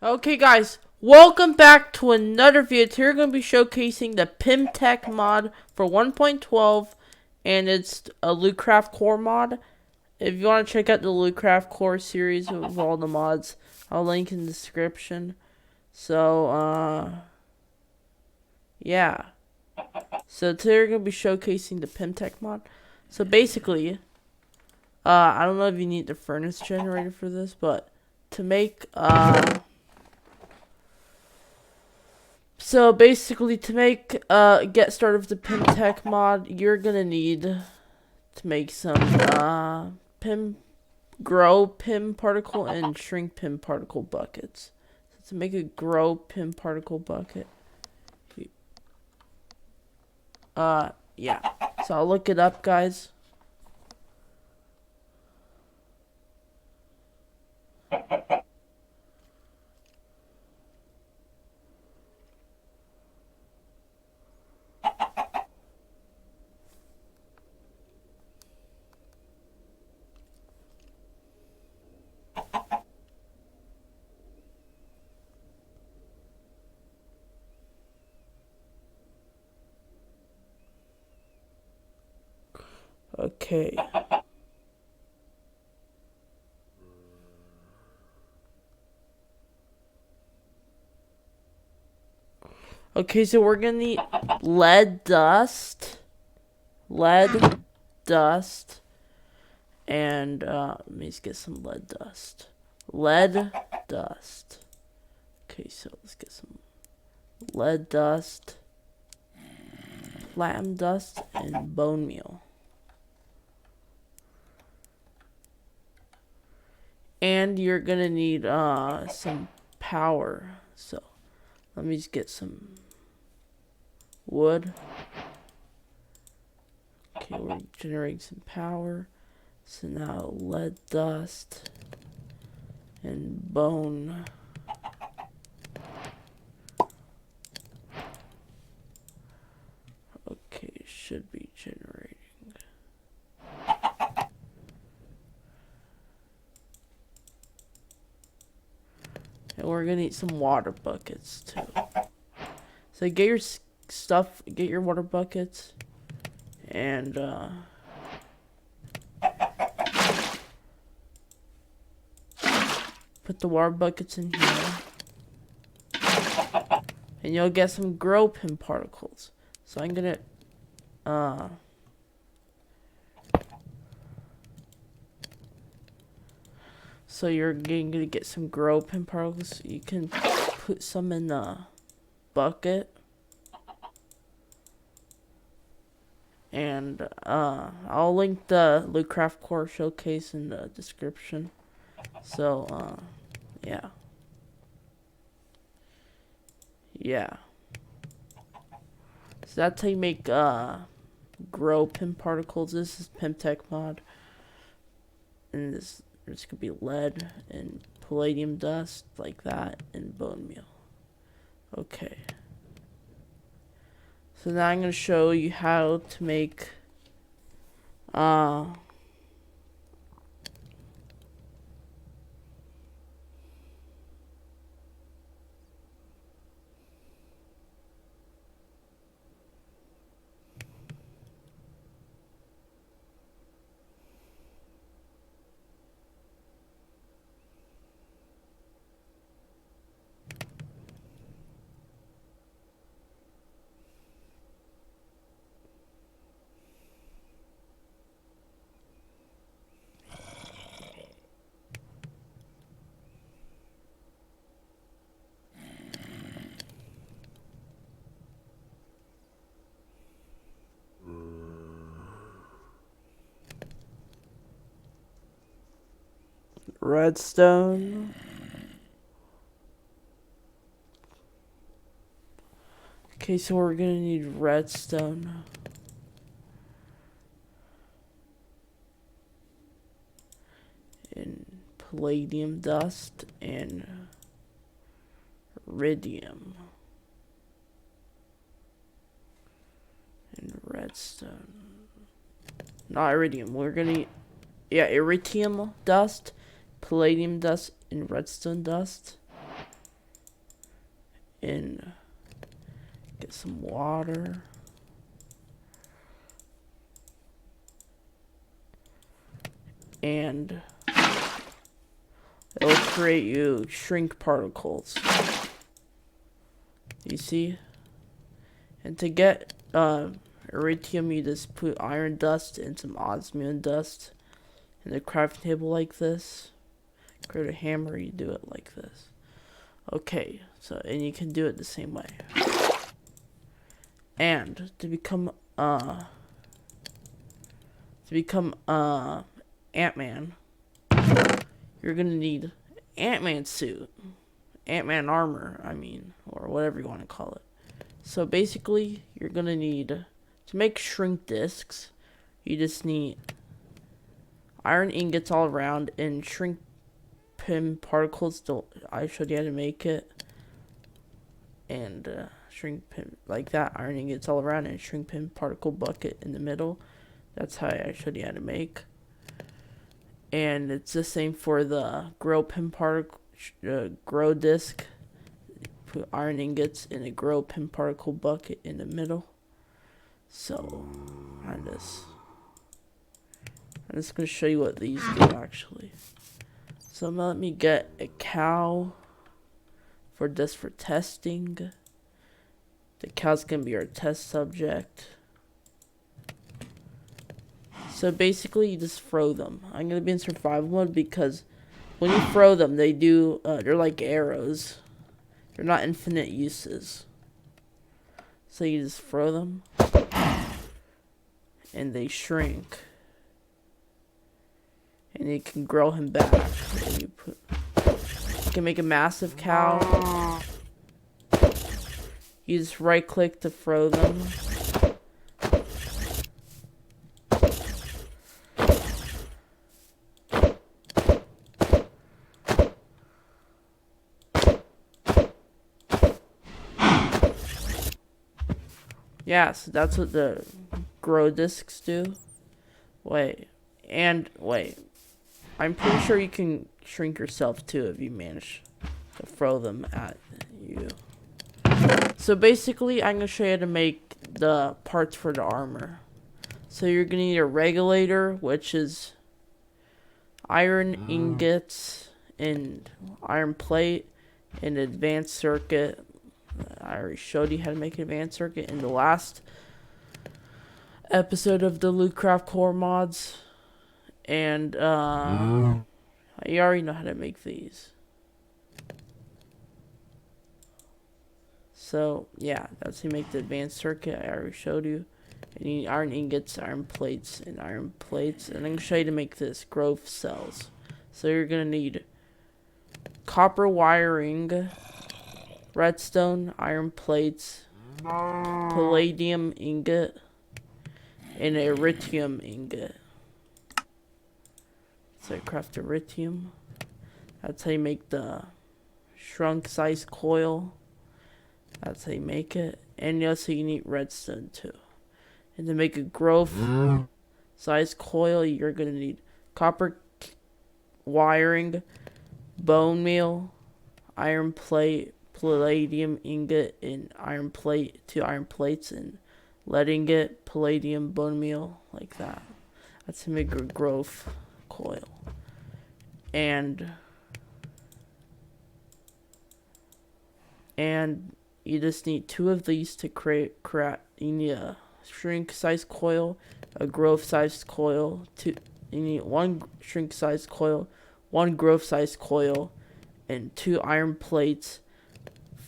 Okay guys, welcome back to another video. Today we're going to be showcasing the PymTech mod for 1.12, and it's a Lootcraft Core mod. If you want to check out the Lootcraft Core series of all the mods, I'll link in the description. So, yeah. So today we're going to be showcasing the PymTech mod. So basically, I don't know if you need the furnace generator for this, but to make, So basically, to make get started with the PymTech mod, you're gonna need to make some grow Pym particle and shrink Pym particle buckets. So to make a grow Pym particle bucket, yeah. So I'll look it up, guys. Okay. Okay, so we're gonna need lead dust, and let me just get some lead dust. Lead dust. Okay, so let's get some lead dust, platinum dust, and bone meal. And you're gonna need some power. So let me just get some wood. Okay, we're generating some power. So now lead dust and bone. Okay, should be generating. And we're gonna need some water buckets too. So get your stuff, get your water buckets, and put the water buckets in here. And you'll get some grow Pym particles. So I'm gonna so you're gonna get some grow Pym particles. You can put some in the bucket. And I'll link the Lootcraft Core showcase in the description. So yeah. Yeah. So that's how you make grow Pym particles. This is PymTech mod. And there's gonna be lead and palladium dust like that and bone meal. Okay. So now I'm gonna show you how to make redstone. Okay, so we're gonna need redstone. And palladium dust and iridium. And redstone. Not iridium. We're gonna need, yeah, iridium dust, palladium dust, and redstone dust. and get some water. And it'll create you shrink particles. You see? And to get iridium, you just put iron dust and some osmium dust in the crafting table like this. Create a hammer, you do it like this. Okay, so and you can do it the same way. And to become Ant-Man, you're gonna need Ant-Man suit, Ant-Man armor, I mean, or whatever you want to call it. So basically, you're gonna need, to make shrink discs, you just need iron ingots all around and shrink PIM particles. I showed you how to make it. And shrink PIM like that, iron ingots all around, and shrink PIM particle bucket in the middle. That's how I showed you how to make. And it's the same for the grow PIM particle, grow disc. Put iron ingots in a grow PIM particle bucket in the middle. So I'm just gonna show you what these do actually. So let me get a cow for testing. The cow's gonna be our test subject. So basically, you just throw them. I'm gonna be in survival mode because when you throw them, they do. They're like arrows. They're not infinite uses. So you just throw them, and they shrink, and you can grow him back. You can make a massive cow. You just right click to throw them. Yeah, so that's what the grow discs do. Wait. I'm pretty sure you can shrink yourself too if you manage to throw them at you. So basically, I'm going to show you how to make the parts for the armor. So you're going to need a regulator, which is iron ingots and iron plate, and advanced circuit. I already showed you how to make an advanced circuit in the last episode of the Lootcraft Core mods. And you already know how to make these. So yeah, that's how you make the advanced circuit. I already showed you. And you need iron ingots, iron plates. And I'm going to show you to make this growth cells. So you're going to need copper wiring, redstone, iron plates, palladium ingot, and iridium ingot. So I craft iridium. That's how you make the shrunk size coil. That's how you make it. And also you need redstone too. And to make a growth size coil, you're going to need copper wiring, bone meal, iron plate, palladium ingot, and iron plate, 2 iron plates, and lead ingot, palladium, bone meal, like that. That's to make a growth coil. And you just need 2 of these to create. You need a shrink size coil, a growth size coil. You need 1 shrink size coil, 1 growth size coil, and 2 iron plates,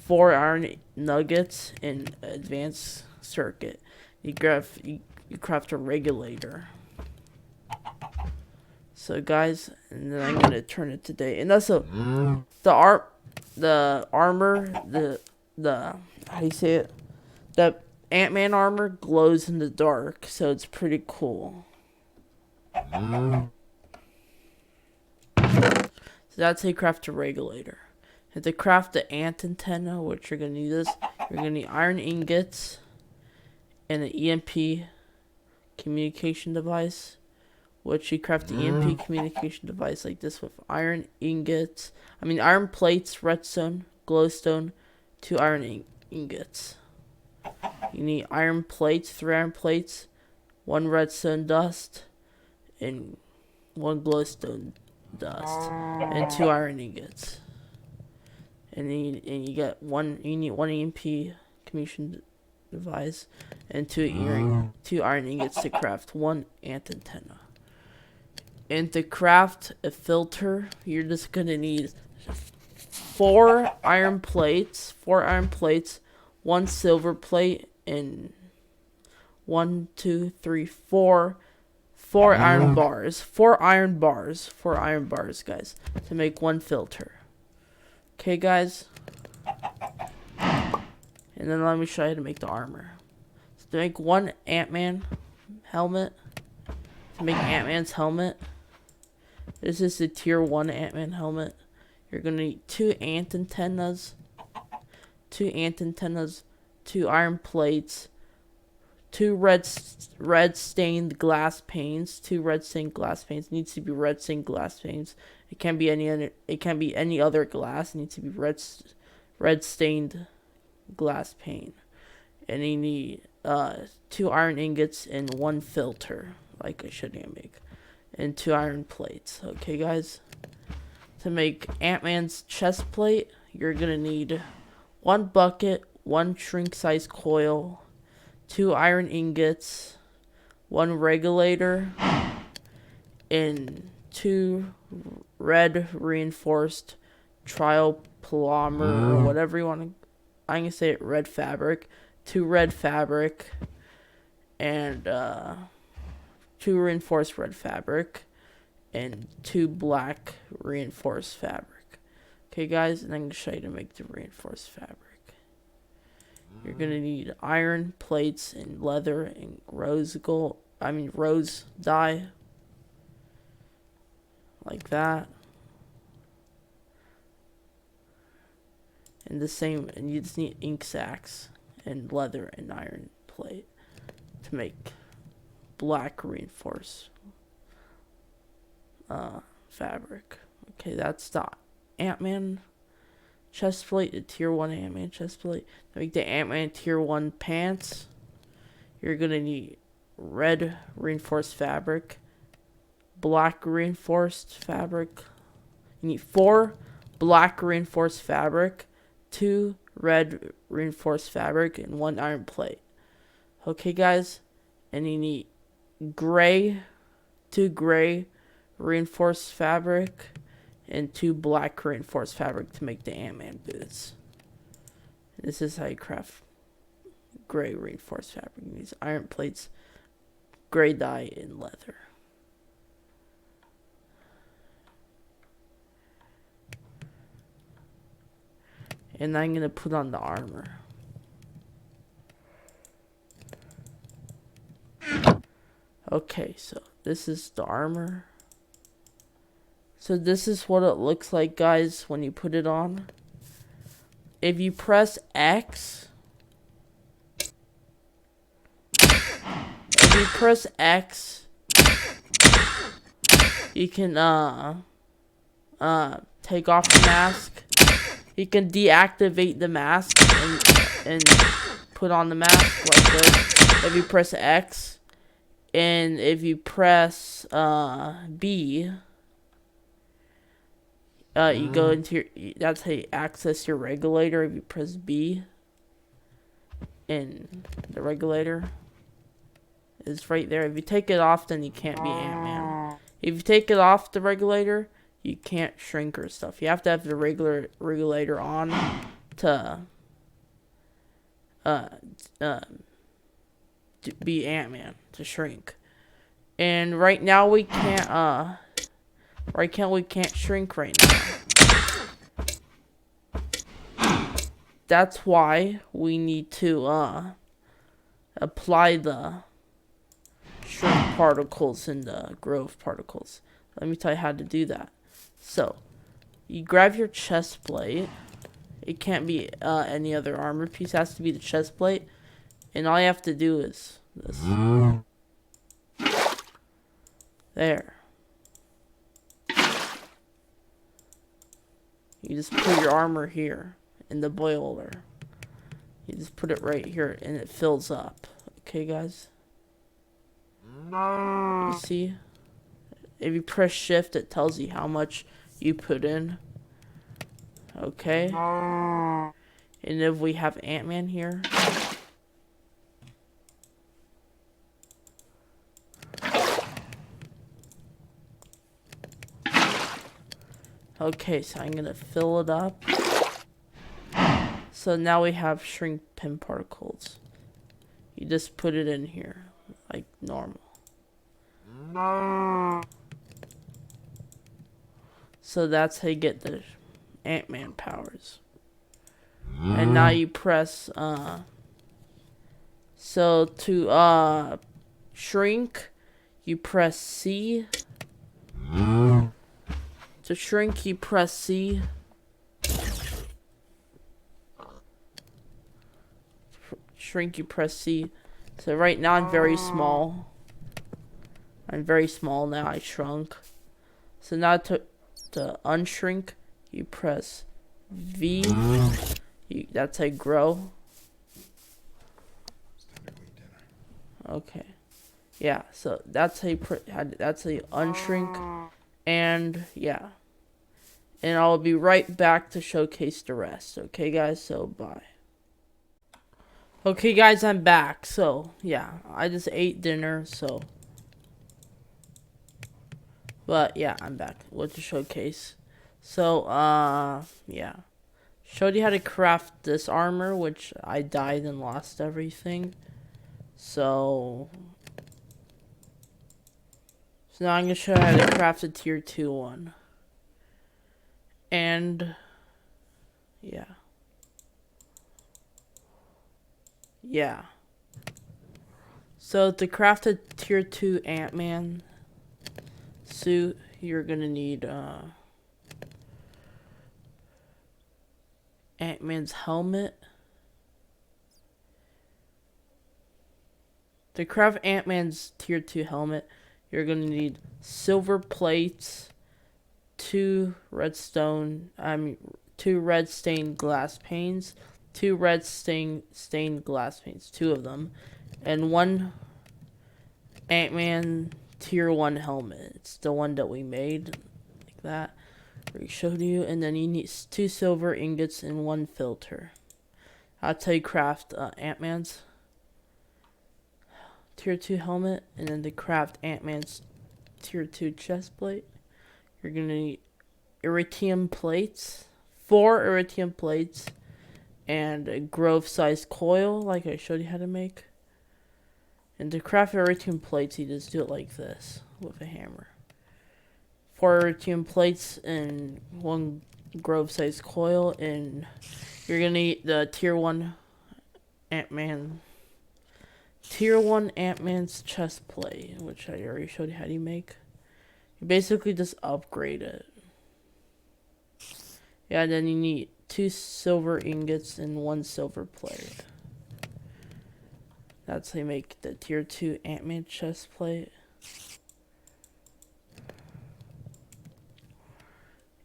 4 iron nuggets, and advanced circuit. You craft a regulator. So guys, and then I'm gonna turn it to day. And also the armor, the how do you say it? The Ant-Man armor glows in the dark, so it's pretty cool. So that's how you craft a regulator. And to craft the ant antenna, which you're gonna need you're gonna need iron ingots and an EMP communication device. Which you craft the EMP communication device like this with iron ingots. Iron plates, redstone, glowstone, 2 iron ingots. You need iron plates, 3 iron plates, 1 redstone dust, and 1 glowstone dust, and 2 iron ingots. And you get one. You need 1 EMP communication device, and 2 iron ingots to craft 1 ant antenna. And to craft a filter, you're just gonna need 4 iron plates, 1 silver plate, and 1, 2, 3, 4 iron bars. 4 iron bars, guys, to make 1 filter. Okay, guys. And then let me show you how to make the armor. So to make 1 Ant-Man helmet, to make Ant-Man's helmet, this is the tier 1 Ant-Man helmet. You're gonna need 2 ant antennas, 2 iron plates, 2 red stained glass panes. 2 red stained glass panes. It needs to be red stained glass panes. It can't be any other. It can't be any other glass. It needs to be red stained glass pane. And you need 2 iron ingots and 1 filter, like I showed you make, and 2 iron plates. Okay, guys. To make Ant-Man's chest plate, you're gonna need 1 bucket, 1 shrink size coil, 2 iron ingots, 1 regulator, and 2 red reinforced trial polymer, or whatever you want to. I'm gonna say it, red fabric. 2 red fabric, and 2 reinforced red fabric, and 2 black reinforced fabric. Okay, guys, and I'm gonna show you to make the reinforced fabric. You're gonna need iron plates and leather and rose dye, like that. And you just need ink sacs and leather and iron plate to make black reinforced fabric. Okay, that's the Ant-Man chest plate, the tier 1 Ant-Man chest plate. To make the Ant-Man tier 1 pants, you're gonna need red reinforced fabric, black reinforced fabric. You need 4 black reinforced fabric, 2 red reinforced fabric, and 1 iron plate. Okay, guys, and you need 2 gray reinforced fabric, and 2 black reinforced fabric to make the Ant-Man boots. This is how you craft gray reinforced fabric. You need iron plates, gray dye, and leather. And I'm gonna put on the armor. Okay, so this is the armor. So this is what it looks like, guys, when you put it on. If you press X, you can take off the mask. You can deactivate the mask and put on the mask like this. If you press X, and if you press B, you go into that's how you access your regulator. If you press B, and the regulator is right there. If you take it off, then you can't be Ant-Man. If you take it off the regulator, you can't shrink or stuff. You have to have the regulator on to be Ant-Man, to shrink. And right now we can't we can't shrink right now. That's why we need to apply the shrink particles and the growth particles. Let me tell you how to do that. So, you grab your chest plate. It can't be any other armor piece. It has to be the chest plate. And all you have to do is this. There. You just put your armor here. in the boiler. You just put it right here and it fills up. Okay, guys? You see? If you press shift, it tells you how much you put in. Okay? And if we have Ant-Man here. Okay, so I'm gonna fill it up. So now we have shrink pin particles. You just put it in here, like normal. So that's how you get the Ant-Man powers. And now you press, so to, shrink, you press C. To shrink, you press C. Shrink, you press C. So right now I'm very small. I'm very small now, I shrunk. So now to unshrink, you press V. That's a grow. Okay. Yeah, so that's a unshrink. And yeah. And I'll be right back to showcase the rest. Okay, guys? So, bye. Okay, guys, I'm back. So, yeah. I just ate dinner, so. But, yeah, I'm back with the showcase. So, yeah. Showed you how to craft this armor, which I died and lost everything. So now I'm going to show you how to craft a tier 2 one. And, yeah. Yeah. So to craft a tier 2 Ant-Man suit, you're going to need, Ant-Man's helmet. To craft Ant-Man's tier 2 helmet, you're going to need silver plates, 2 red stained glass panes, 2 red stained glass panes, 2 of them, and 1 Ant-Man tier 1 helmet. It's the one that we made, like that. We showed you, and then you need 2 silver ingots and 1 filter. That's how you craft Ant-Man's tier 2 helmet, and then to craft Ant-Man's tier 2 chest plate, you're gonna need iridium plates, 4 iridium plates, and a grove sized coil, like I showed you how to make. And to craft iridium plates, you just do it like this with a hammer. 4 iridium plates and 1 grove sized coil, and you're gonna need the tier 1 Ant-Man's chest plate, which I already showed you how to make. You basically just upgrade it. Yeah, and then you need 2 silver ingots and 1 silver plate. That's how you make the tier 2 Ant-Man chest plate.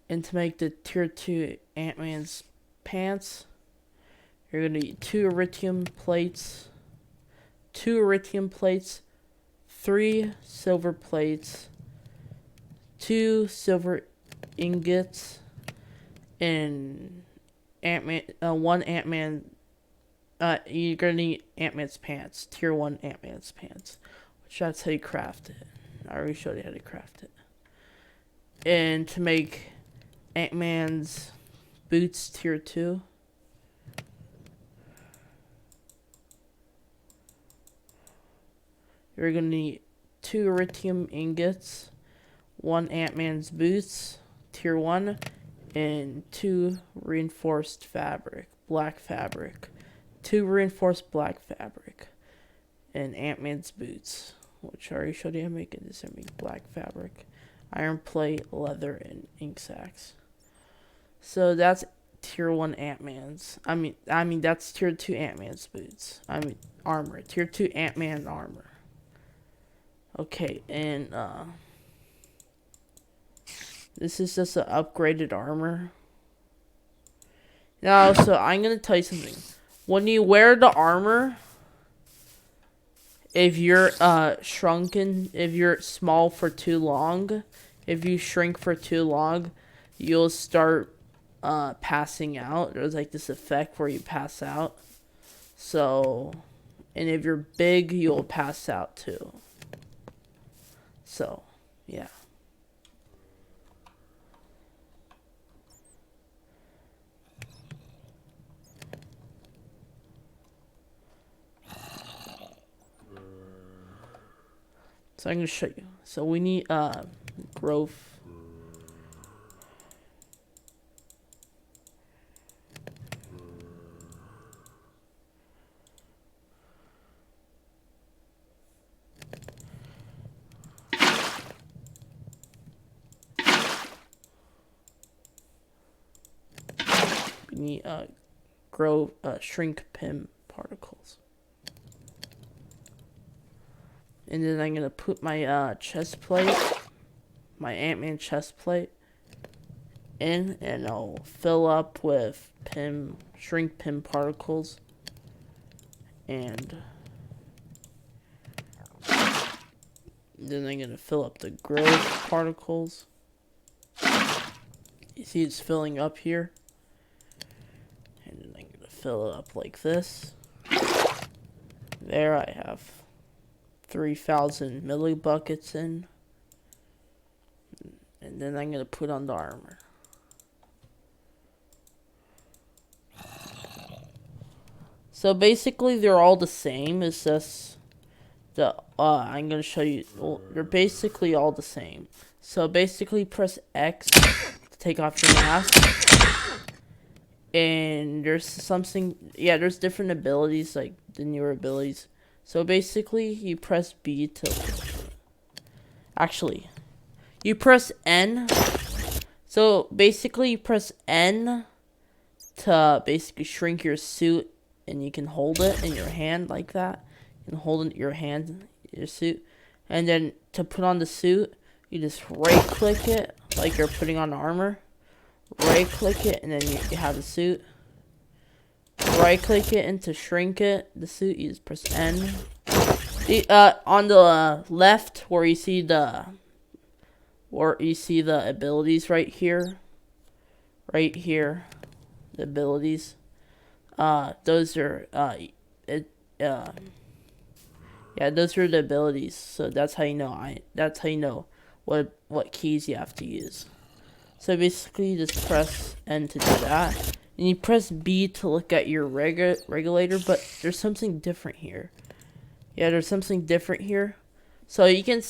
And to make the tier 2 Ant-Man's pants, you're going to need 2 iridium plates, 3 silver plates, 2 silver ingots, and 1 Ant-Man. You're going to need Ant-Man's pants, tier 1 Ant-Man's pants, which that's how you craft it. I already showed you how to craft it. And to make Ant-Man's boots tier 2, you're going to need 2 iridium ingots, 1 Ant-Man's boots tier 1, and 2 reinforced black fabric. 2 reinforced black fabric. And Ant-Man's boots, which I already showed you how to make it. This is make black fabric, iron plate, leather, and ink sacs. So that's tier 1 Ant-Man's. I mean that's tier 2 Ant-Man's boots. Armor. Tier 2 Ant-Man armor. Okay, and this is just an upgraded armor. Now, so I'm gonna tell you something. When you wear the armor, if you're shrunken, if you're small for too long, if you shrink for too long, you'll start passing out. There's like this effect where you pass out. So, and if you're big, you'll pass out too. So, yeah. So I'm gonna show you. So we need growth. We need grow shrink Pym particles. And then I'm gonna put my chest plate, my Ant-Man chest plate, in, and I'll fill up with shrink Pym particles, and then I'm gonna fill up the growth particles. You see it's filling up here, and then I'm gonna fill it up like this. There I have 3,000 millibuckets in, and then I'm gonna put on the armor. So basically they're all the same. It's just the I'm gonna show you. Well, they're basically all the same. So basically press X to take off your mask, and there's something. Yeah, there's different abilities, like the newer abilities. So basically you press B to. Actually, you press N. So basically you press N to basically shrink your suit, and you can hold it in your hand like that. You can hold it in your hand, your suit. And then to put on the suit, you just right click it like you're putting on armor. Right click it, and then you have the suit. Right click it, and to shrink it, the suit, you just press N. On the left where you see the abilities right here, the abilities, those are yeah, those are the abilities. So that's how you know what keys you have to use. So basically you just press N to do that, and you press B to look at your regulator. But there's something different here. Yeah, there's something different here. So you can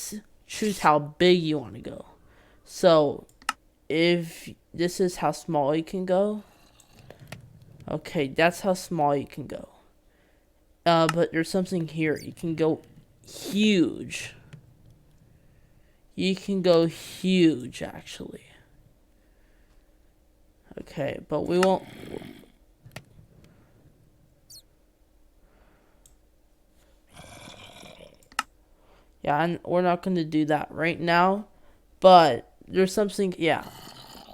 choose how big you want to go. So if this is how small you can go, okay, that's how small you can go. But there's something here. You can go huge. You can go huge, actually. Okay, but we won't. Yeah, and we're not going to do that right now. But there's something, yeah.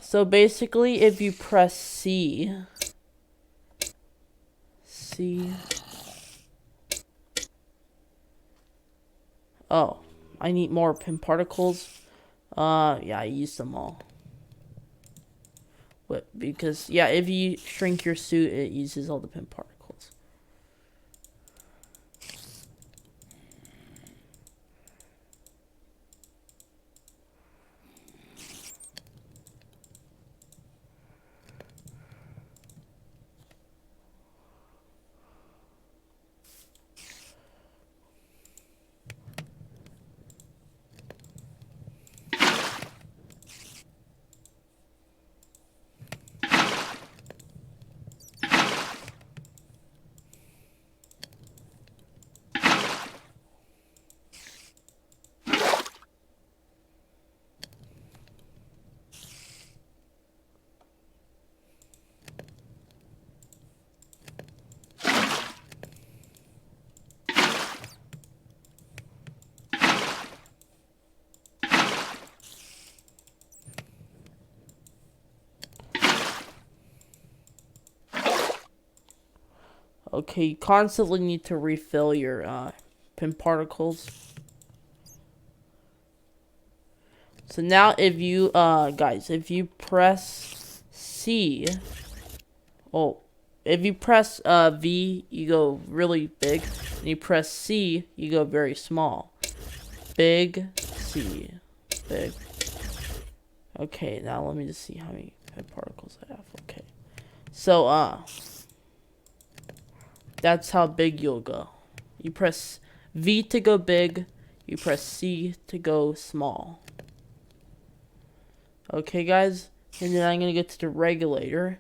So basically, if you press C. Oh, I need more Pym particles. Yeah, I used them all. Because, yeah, if you shrink your suit, it uses all the Pym particles. Okay, you constantly need to refill your pin particles. So now if you guys, if you press C, oh, if you press V, you go really big, and you press C, you go very small. Big, C, big. Okay, now let me just see how many pin particles I have. Okay. So that's how big you'll go. You press V to go big, you press C to go small. Okay, guys, and then I'm gonna get to the regulator,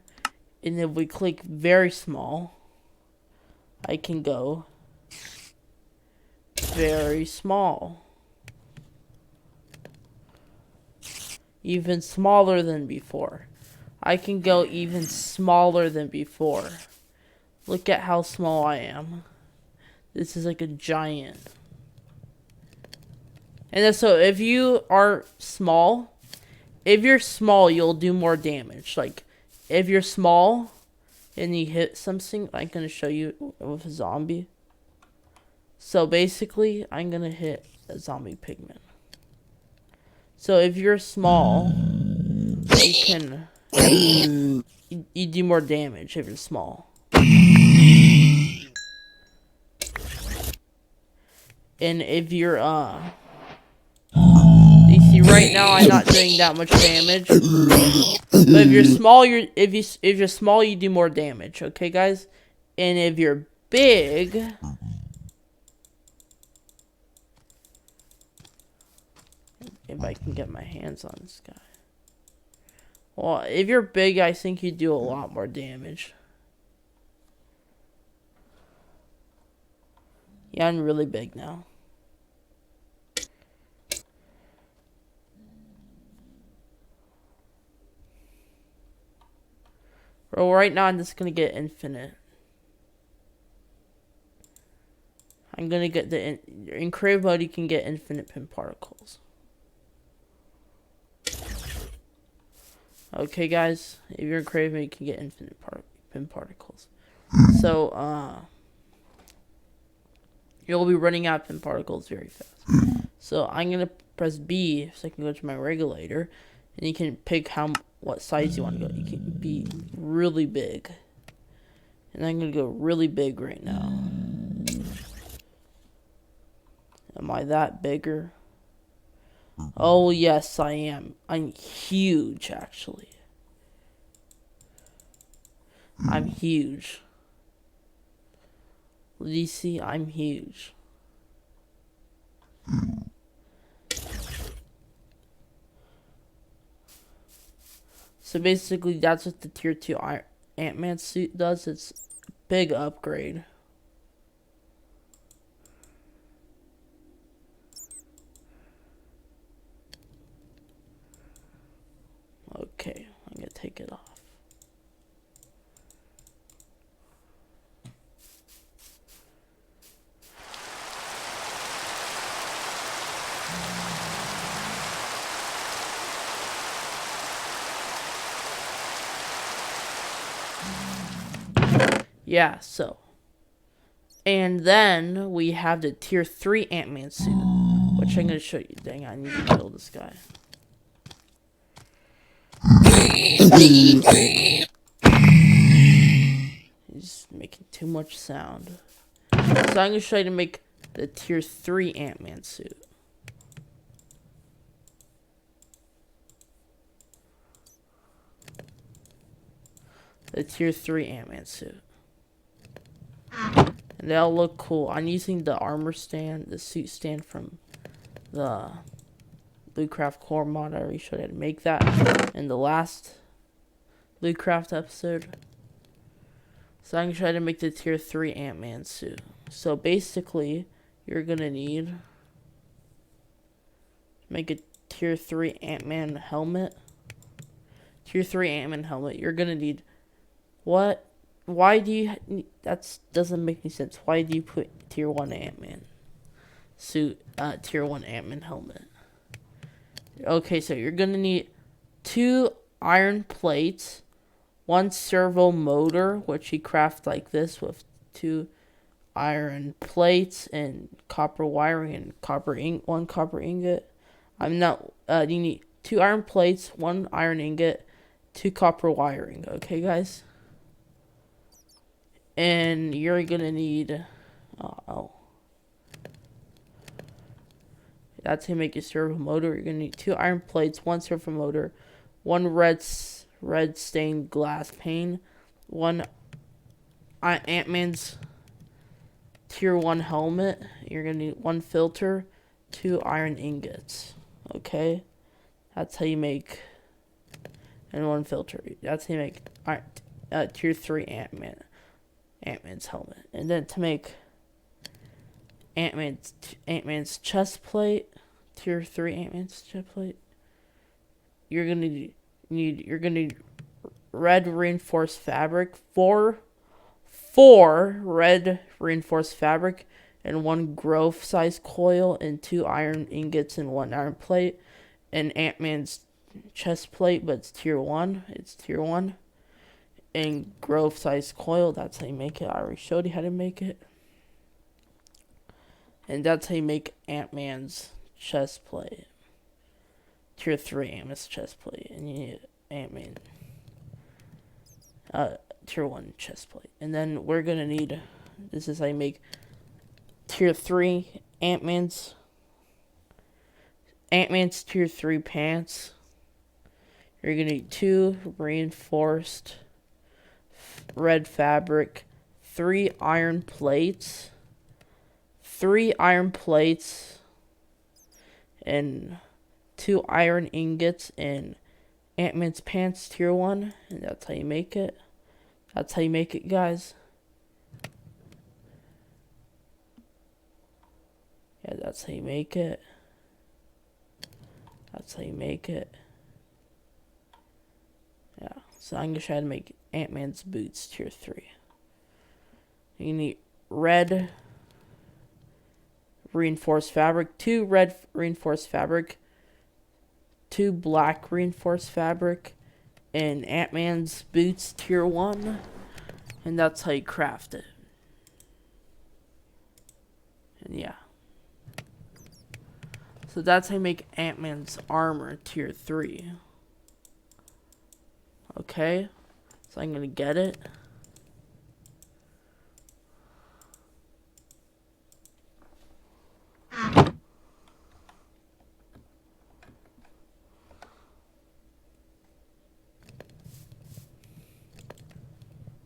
and if we click very small, I can go very small. Even smaller than before. I can go even smaller than before. Look at how small I am. This is like a giant. And then, so if you are small, if you're small, you'll do more damage. Like, if you're small and you hit something, I'm going to show you with a zombie. So basically, I'm going to hit a zombie pigman. So if you're small, you can, you do more damage if you're small. And if you're, you see right now I'm not doing that much damage. But if you're small, if you're small, you do more damage, okay, guys? And if you're big, if I can get my hands on this guy. Well, if you're big, I think you do a lot more damage. Yeah, I'm really big now. Well, right now I'm just gonna get infinite. I'm gonna get in creative mode. You can get infinite pin particles. Okay, guys, if you're in creative mode, you can get infinite pin particles. So you'll be running out of pin particles very fast. So I'm gonna press B so I can go to my regulator, and you can pick what size you want to go. You can be really big, and I'm gonna go really big right now. Am I that bigger? Oh yes, I am. I'm huge, actually. I'm huge. Do you see? I'm huge. So basically, that's what the Tier 2 Ant-Man suit does. It's a big upgrade. Okay, I'm gonna take it off. Yeah, so. And then we have the Tier 3 Ant-Man suit, which I'm gonna show you. Dang, I need to kill this guy. He's making too much sound. So I'm gonna show you to make the Tier 3 Ant-Man suit. The Tier 3 Ant-Man suit. And they'll look cool. I'm using the armor stand, the suit stand from the Lootcraft Core mod. I already showed you how to make that in the last Lootcraft episode. So I'm going to try to make the Tier 3 Ant-Man suit. So basically, you're going to need to make a Tier 3 Ant-Man helmet. Tier 3 Ant-Man helmet. You're going to need... What? Why do you... That doesn't make any sense. Why do you put Tier 1 Ant-Man suit, Tier 1 Ant-Man helmet? Okay, so you're going to need 2 iron plates, 1 servo motor, which you craft like this with 2 iron plates and copper wiring and one copper ingot. You need 2 iron plates, 1 iron ingot, 2 copper wiring. Okay, guys. And you're gonna need that's how you make a servo motor. You're gonna need 2 iron plates, 1 servo motor, 1 red stained glass pane, 1 Ant-Man's tier 1 helmet. You're gonna need 1 filter, 2 iron ingots. Okay, that's how you make, and 1 filter. That's how you make tier 3 Ant-Man's helmet. And then to make Ant-Man's chest plate, tier 3 Ant-Man's chest plate, you're gonna need red reinforced fabric, 4 red reinforced fabric, and 1 growth size coil, and 2 iron ingots and 1 iron plate, and Ant-Man's chest plate, but it's tier 1. It's tier 1. And growth size coil, that's how you make it. I already showed you how to make it. And that's how you make Ant-Man's chest plate. Tier 3 Ant-Man's chest plate. And you need Ant-Man tier 1 chest plate. And then we're gonna need, this is how you make tier 3 Ant-Man's tier 3 pants. You're gonna need 2 reinforced red fabric, 3 iron plates, and 2 iron ingots, and Ant-Man's pants tier 1. And that's how you make it. That's how you make it, guys. Yeah, that's how you make it. That's how you make it. Yeah, so I'm gonna try to make Ant-Man's boots tier 3. You need red reinforced fabric, 2 red reinforced fabric, 2 black reinforced fabric, and Ant-Man's boots tier 1. And that's how you craft it. And yeah. So that's how you make Ant-Man's armor tier 3. Okay, so I'm gonna get it.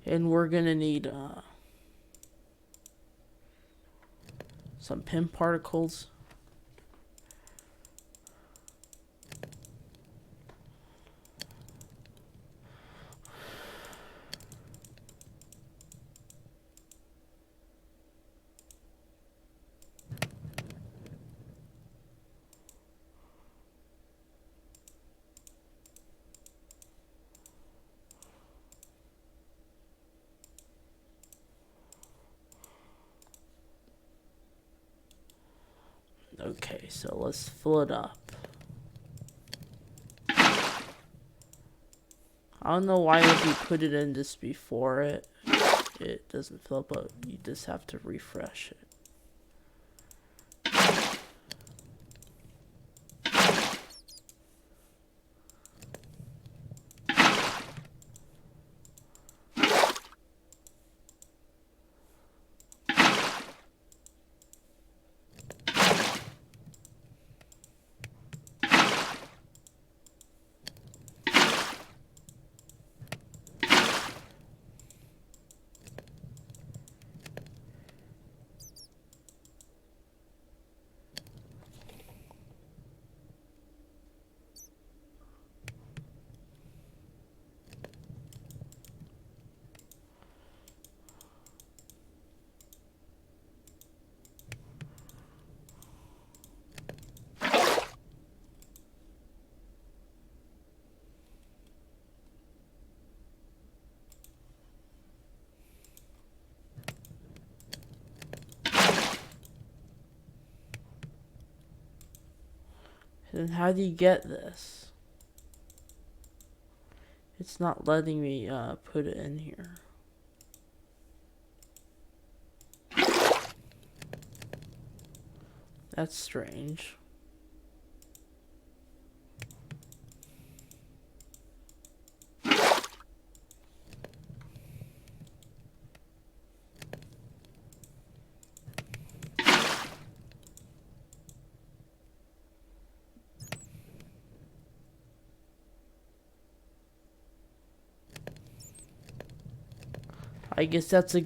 And we're gonna need some PIM particles. Okay, so let's fill it up. I don't know why if you put it in this before it doesn't fill up, but you just have to refresh it. And how do you get this? It's not letting me put it in here. That's strange. I guess that's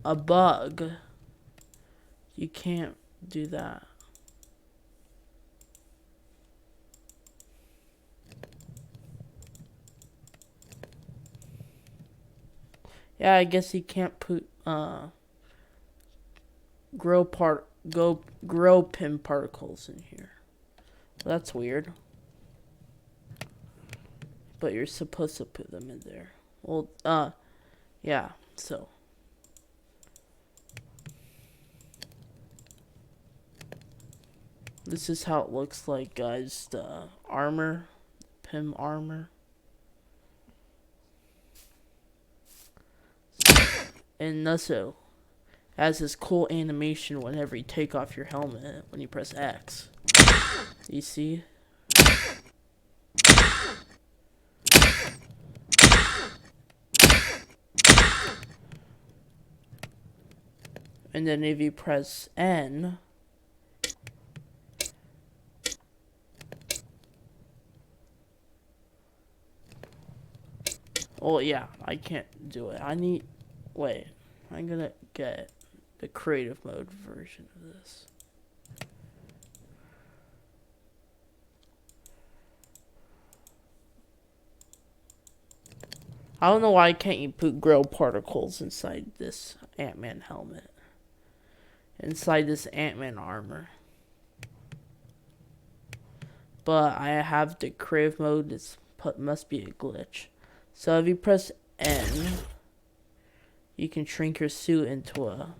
a bug. You can't do that. Yeah, I guess you can't put grow pin particles in here. That's weird. But you're supposed to put them in there. Well, yeah, so. This is how it looks like, guys. The armor, Pym armor. And also, has this cool animation whenever you take off your helmet when you press X. You see? And then if you press N, oh yeah, I can't do it. Wait, I'm gonna get the creative mode version of this. I don't know why can't you put grow particles inside this Ant-Man helmet. Inside this Ant-Man armor. But I have the creative mode. This must be a glitch. So if you press N, you can shrink your suit into a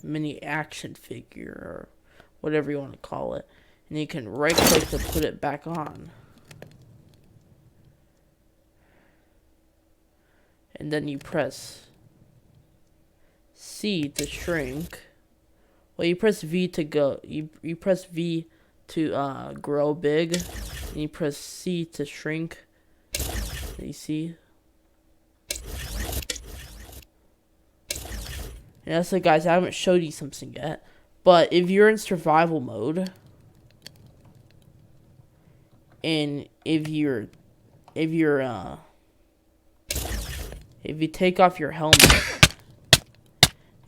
mini action figure or whatever you want to call it. And you can right click to put it back on. And then you press C to shrink. Well, you press V to go. You press V to grow big. And you press C to shrink. You see? And that's it, guys. I haven't showed you something yet. But if you're in survival mode, and if you take off your helmet,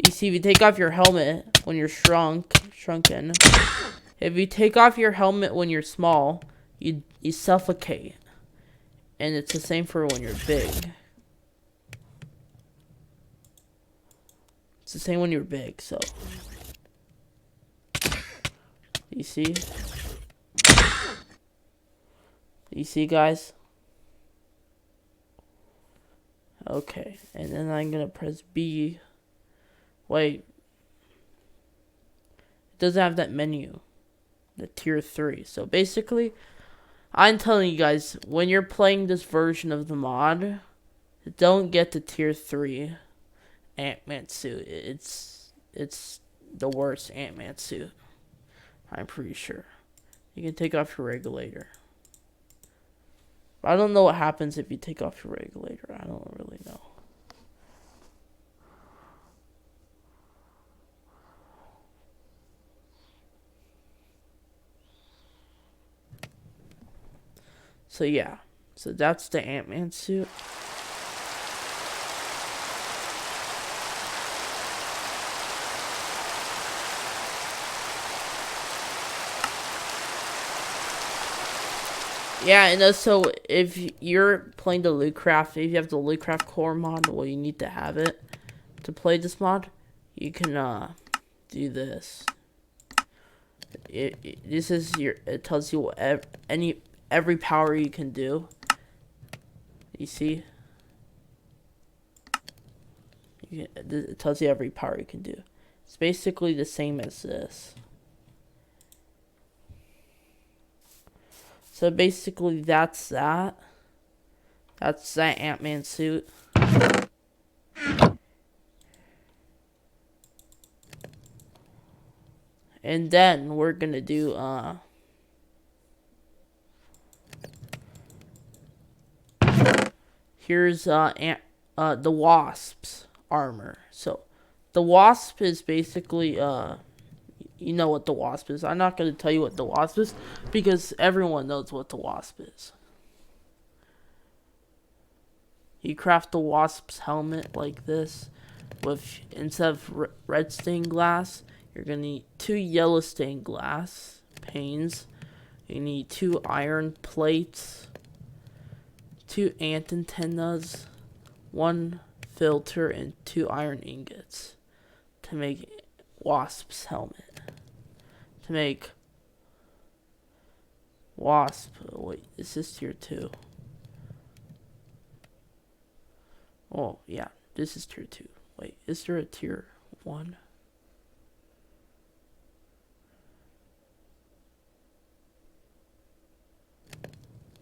you see, if you take off your helmet when you're shrunken, if you take off your helmet when you're small, you suffocate. And it's the same for when you're big. It's the same when you're big, so. You see? You see, guys? Okay, and then I'm gonna press B. Wait. It doesn't have that menu. The tier 3. So basically, I'm telling you guys, when you're playing this version of the mod, don't get the tier 3 Ant-Man suit. It's the worst Ant-Man suit. I'm pretty sure. You can take off your regulator. But I don't know what happens if you take off your regulator. I don't really know. So yeah. So that's the Ant-Man suit. Yeah, and also, if you're playing the Lootcraft, if you have the Lootcraft core mod, well, you need to have it to play this mod. You can do this. It tells you every power you can do. You see? It tells you every power you can do. It's basically the same as this. So basically, that's that. That's that Ant-Man suit. And then we're gonna do here's the Wasp's armor. So the Wasp is basically you know what the Wasp is. I'm not gonna tell you what the Wasp is because everyone knows what the Wasp is. You craft the Wasp's helmet like this with, instead of red stained glass, you're gonna need 2 yellow stained glass panes. You need 2 iron plates, 2 ant antennas, 1 filter, and 2 iron ingots to make Wasp's helmet. To make Wasp, wait, is this tier 2? Oh, yeah, this is tier 2. Wait, is there a tier 1?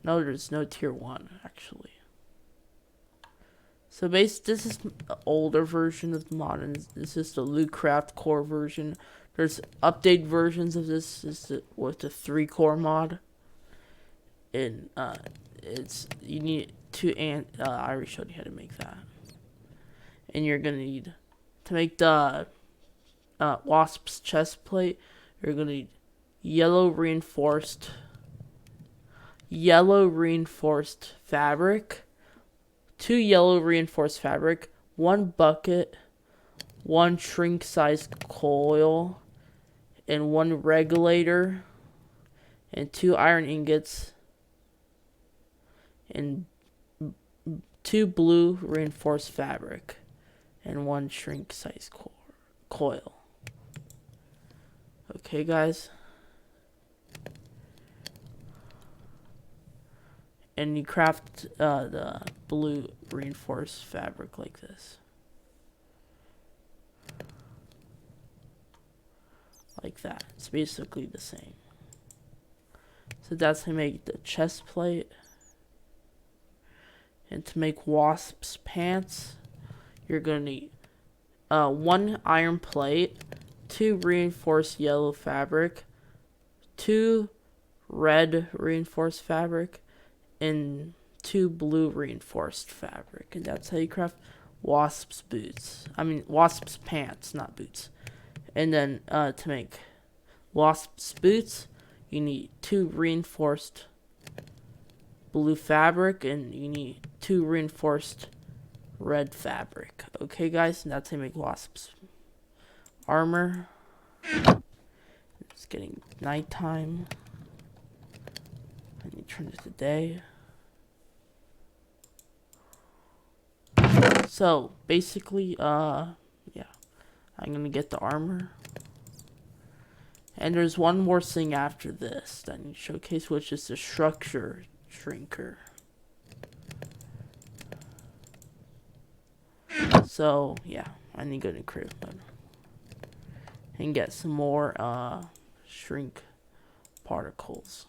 No, there's no tier 1, actually. So this is the older version of the mod, and this is the Lootcraft core version. There's updated versions of this. This is with the 3-core mod. And you need 2 I already showed you how to make that. And you're gonna need to make the Wasp's chest plate. You're gonna need yellow reinforced fabric, 2 yellow reinforced fabric, 1 bucket, 1 shrink size coil, and 1 regulator, and 2 iron ingots, and 2 blue reinforced fabric, and 1 shrink size coil. Okay, guys. And you craft the blue reinforced fabric like this. Like that. It's basically the same. So that's how you make the chest plate. And to make Wasp's pants, you're going to need 1 iron plate, 2 reinforced yellow fabric, 2 red reinforced fabric, and 2 blue reinforced fabric. And that's how you craft Wasp's boots. I mean, Wasp's pants, not boots. And then to make Wasp's boots, you need 2 reinforced blue fabric, and you need 2 reinforced red fabric. Okay, guys, and that's how you make Wasp's armor. It's getting nighttime. I need to turn it to day. So basically, yeah, I'm gonna get the armor. And there's one more thing after this that I need to showcase, which is the structure shrinker. So yeah, I need to go to crib mode and get some more shrink particles.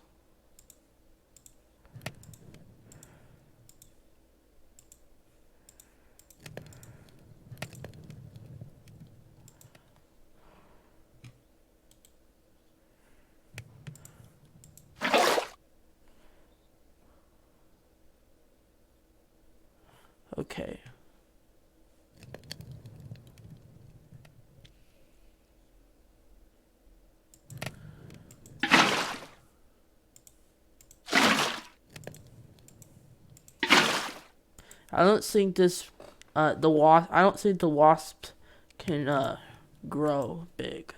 Okay. I don't think this, I don't think the wasp can, grow big.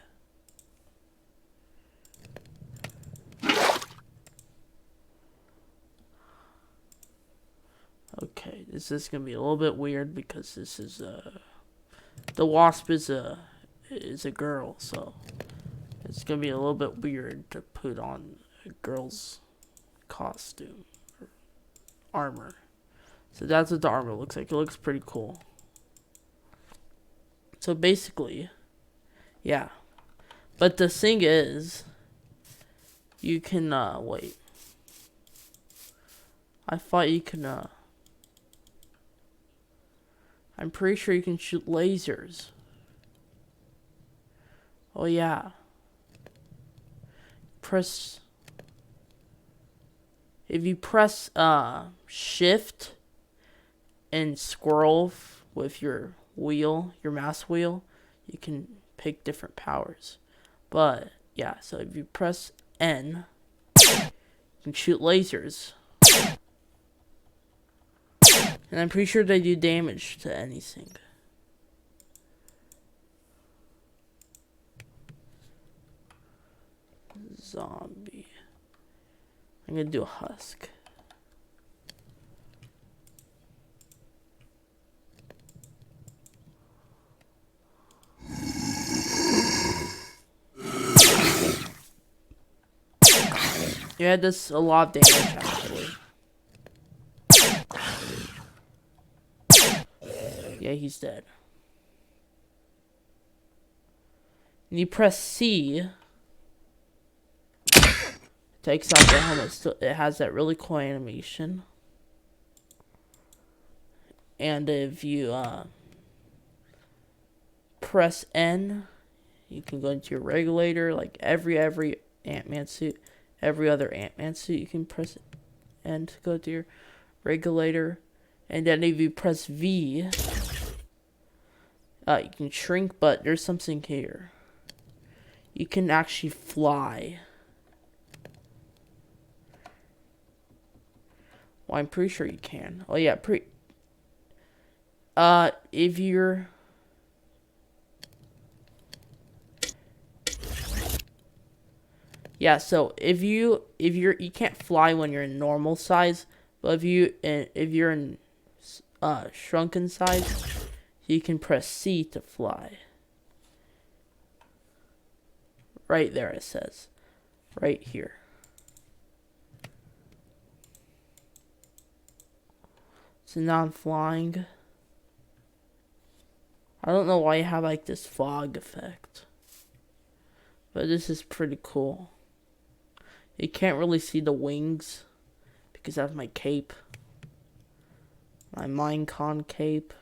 Okay, this is gonna be a little bit weird because this is, the wasp is a girl, so it's gonna be a little bit weird to put on a girl's costume or armor. So that's what the armor looks like. It looks pretty cool. So basically, yeah. But the thing is, you can, wait. I thought you can, I'm pretty sure you can shoot lasers. Oh, yeah. press shift and scroll with your wheel, your mouse wheel, you can pick different powers. But yeah, so if you press N, you can shoot lasers. And I'm pretty sure they do damage to anything. Zombie. I'm gonna do a husk. Yeah, it does a lot of damage actually. Yeah, he's dead. And you press C. Takes out the helmet. It has that really cool animation. And if you press N, you can go into your regulator. Like every Ant-Man suit, every other Ant-Man suit, you can press N to go to your regulator. And then if you press V, you can shrink. But there's something here. You can actually fly. Well, I'm pretty sure you can. Oh yeah, if you're so if you can't fly when you're in normal size, but if you're in shrunken size, you can press C to fly. Right there it says. Right here. So now I'm flying. I don't know why you have like this fog effect. But this is pretty cool. You can't really see the wings because I have my cape. My Minecon cape.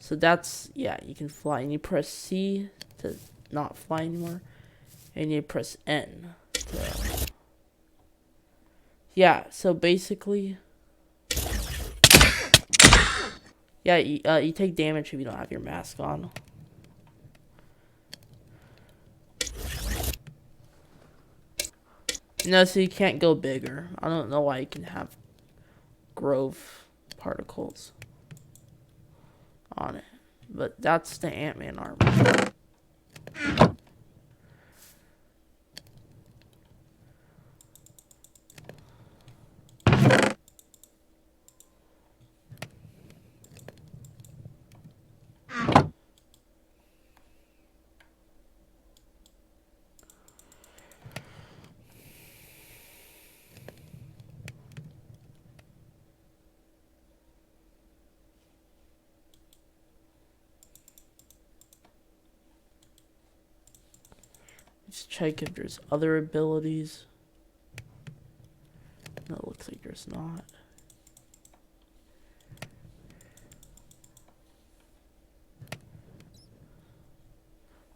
So that's, yeah, you can fly. And you press C to not fly anymore. And you press N. Yeah, so basically, yeah, you take damage if you don't have your mask on. No, so you can't go bigger. I don't know why you can have growth particles on it. But that's the Ant-Man armor. Let's check if there's other abilities. No, it looks like there's not.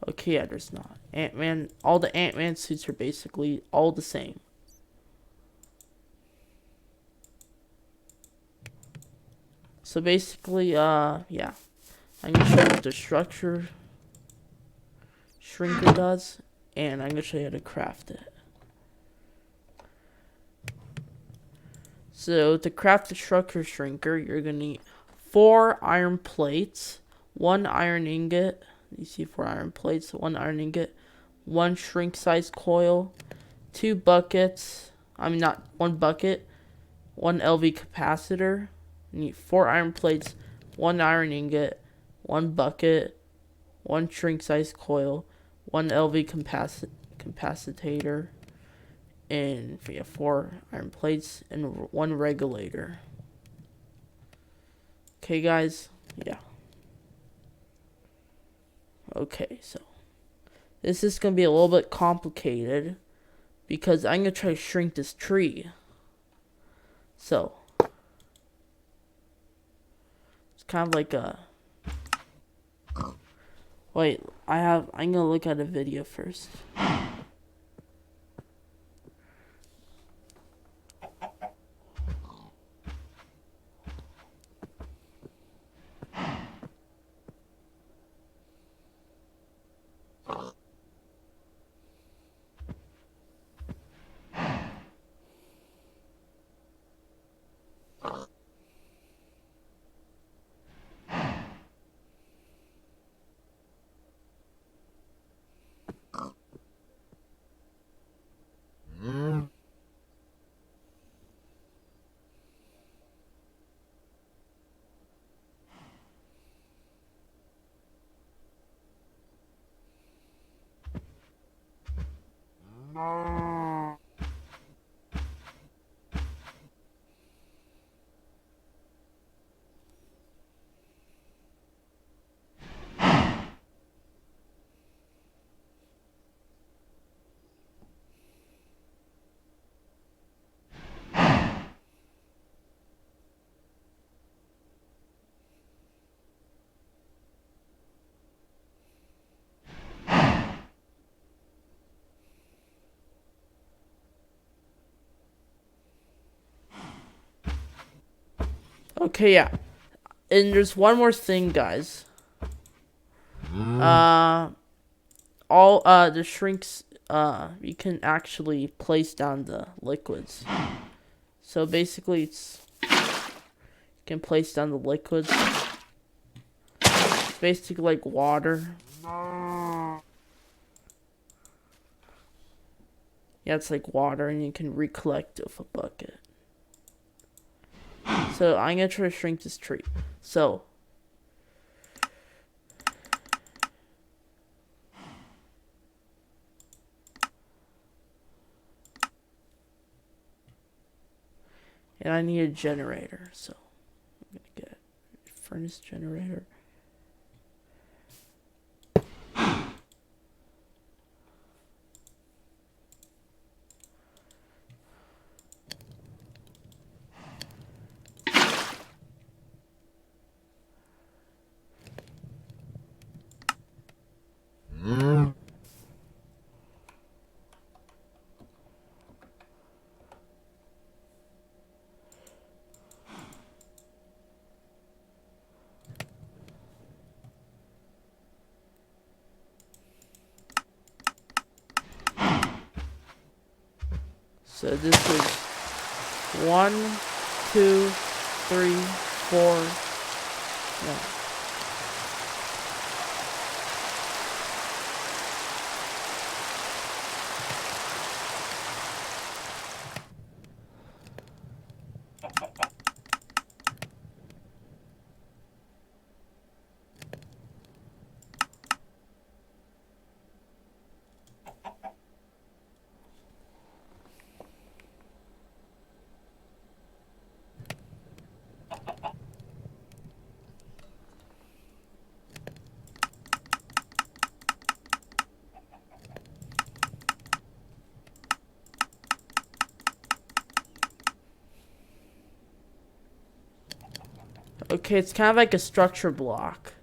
Okay, yeah, there's not. Ant-Man, all the Ant-Man suits are basically all the same. So basically, yeah. I'm gonna show you what the structure shrinker does, and I'm gonna show you how to craft it. So to craft the structure shrinker, you're gonna need 4 iron plates, 1 iron ingot. You see 4 iron plates, 1 iron ingot, 1 shrink size coil, 2 buckets. I mean, not 1 bucket, 1 LV capacitor. You need 4 iron plates, 1 iron ingot, 1 bucket, 1 shrink size coil, 1 LV capacitor, and 4 iron plates and 1 regulator. Okay, guys. Yeah. Okay, so this is gonna be a little bit complicated because I'm gonna try to shrink this tree. So it's kind of like a Wait, I'm gonna look at a video first. Okay, yeah. And there's one more thing, guys. All the shrinks, you can actually place down the liquids. So basically, you can place down the liquids. It's basically like water. Yeah, it's like water, and you can recollect it with a bucket. So I'm gonna try to shrink this tree. So and I need a generator. So I'm gonna get a furnace generator. So this is 1, 2, 3, 4. No. Okay, it's kind of like a structure block.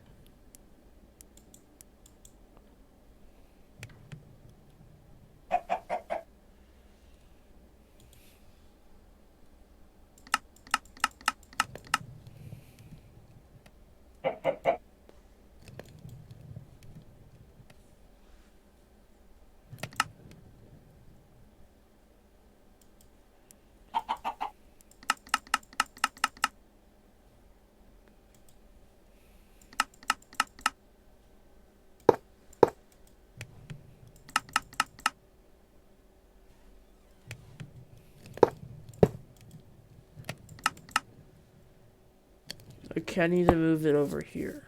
Okay, I need to move it over here.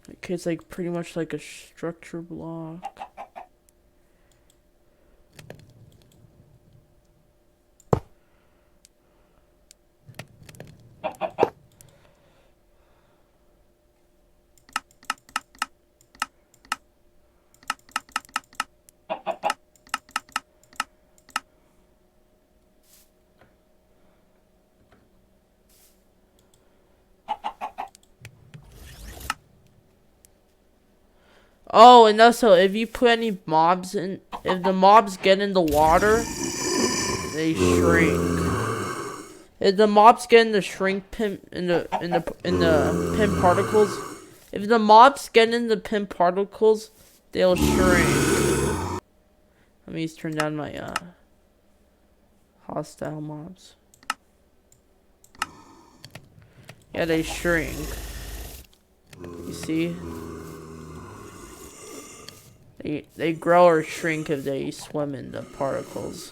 Okay, it's like pretty much like a structure block. Oh, and also, if you put any mobs in, if the mobs get in the water, they shrink. If the mobs get in the shrink pin in the pin particles, if the mobs get in the pin particles, they'll shrink. Let me just turn down my hostile mobs. Yeah, they shrink. You see? They grow or shrink if they swim in the particles.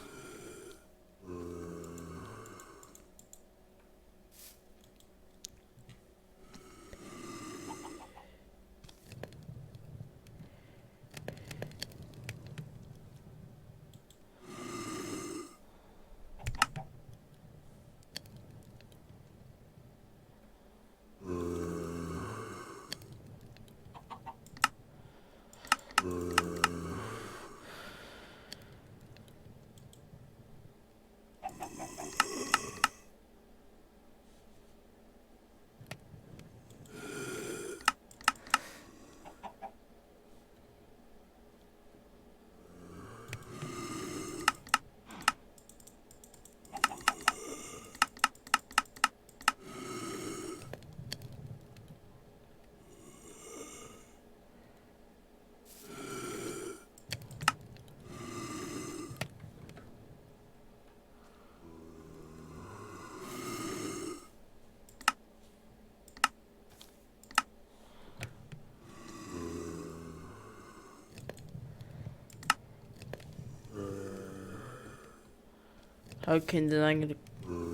Okay, then I'm gonna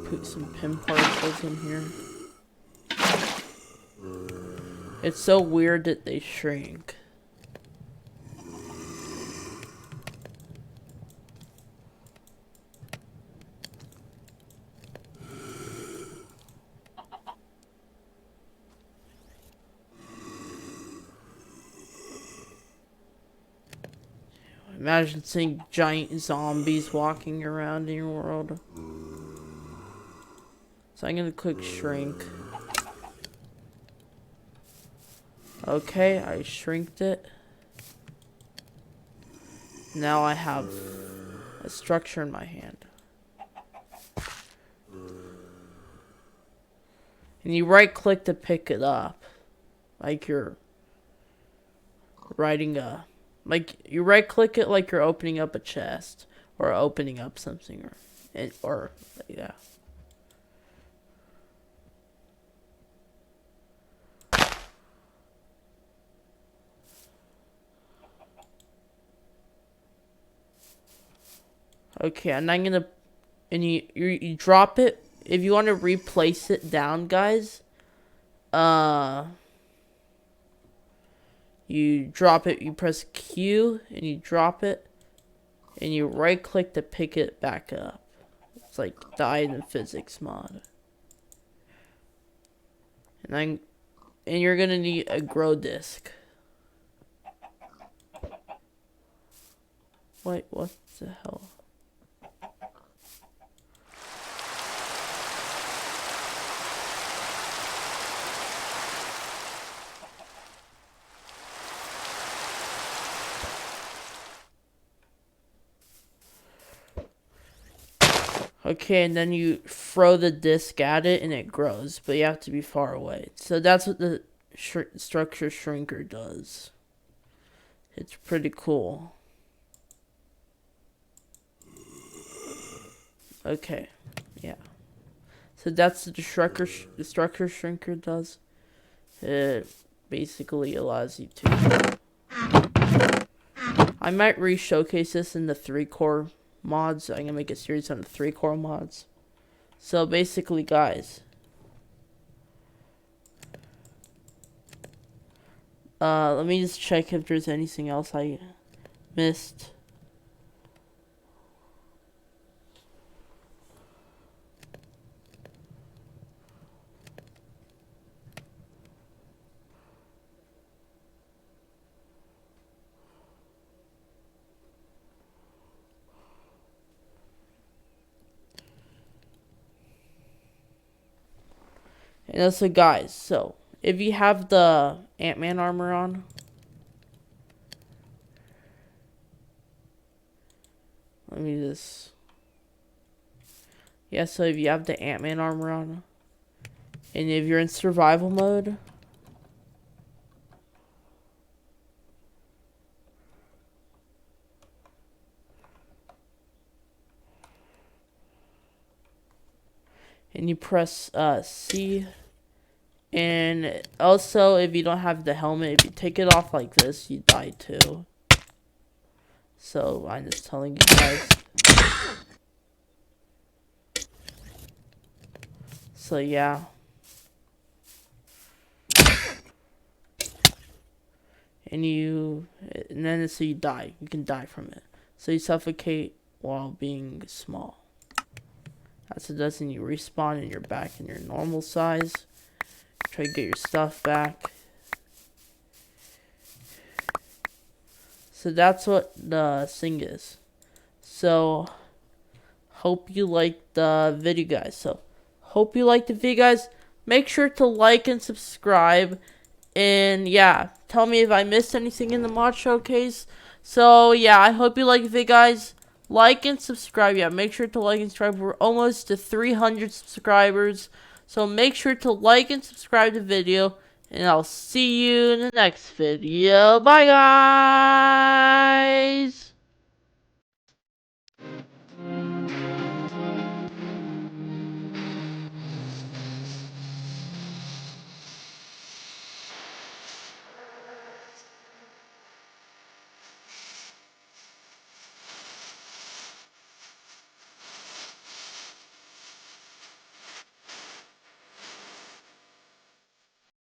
put some pin particles in here. It's so weird that they shrink. Imagine seeing giant zombies walking around in your world. So I'm gonna click shrink. Okay, I shrinked it. Now I have a structure in my hand. And you right click to pick it up. Like you're writing a... Like, you right click it like you're opening up a chest. Or opening up something. Or yeah. Okay, and I'm gonna... And you drop it. If you want to replace it down, guys. You drop it, you press Q, and you drop it, and you right click to pick it back up. It's like the item physics mod. And you're gonna need a grow disc. Wait, what the hell? Okay, and then you throw the disc at it and it grows, but you have to be far away. So that's what the structure shrinker does. It's pretty cool. Okay, yeah. So that's what the structure shrinker does. It basically allows you to... I might re-showcase this in the 3-core mods. I'm gonna make a series on the 3-core mods. So basically, guys, let me just check if there's anything else I missed. And also, guys, so if you have the Ant-Man armor on, let me just. Yeah, so if you have the Ant-Man armor on, and if you're in survival mode, and you press C, and also if you don't have the helmet, if you take it off like this, you die too. So I'm just telling you guys. So yeah. And then so you die. You can die from it. So you suffocate while being small. That's what it does, and you respawn and you're back in your normal size. Try to get your stuff back. So that's what the thing is. So hope you liked the video, guys. Make sure to like and subscribe. And yeah, tell me if I missed anything in the mod showcase. So yeah, I hope you like the video, guys. Like and subscribe. Yeah, make sure to like and subscribe. We're almost to 300 subscribers. So make sure to like and subscribe to the video. And I'll see you in the next video. Bye, guys!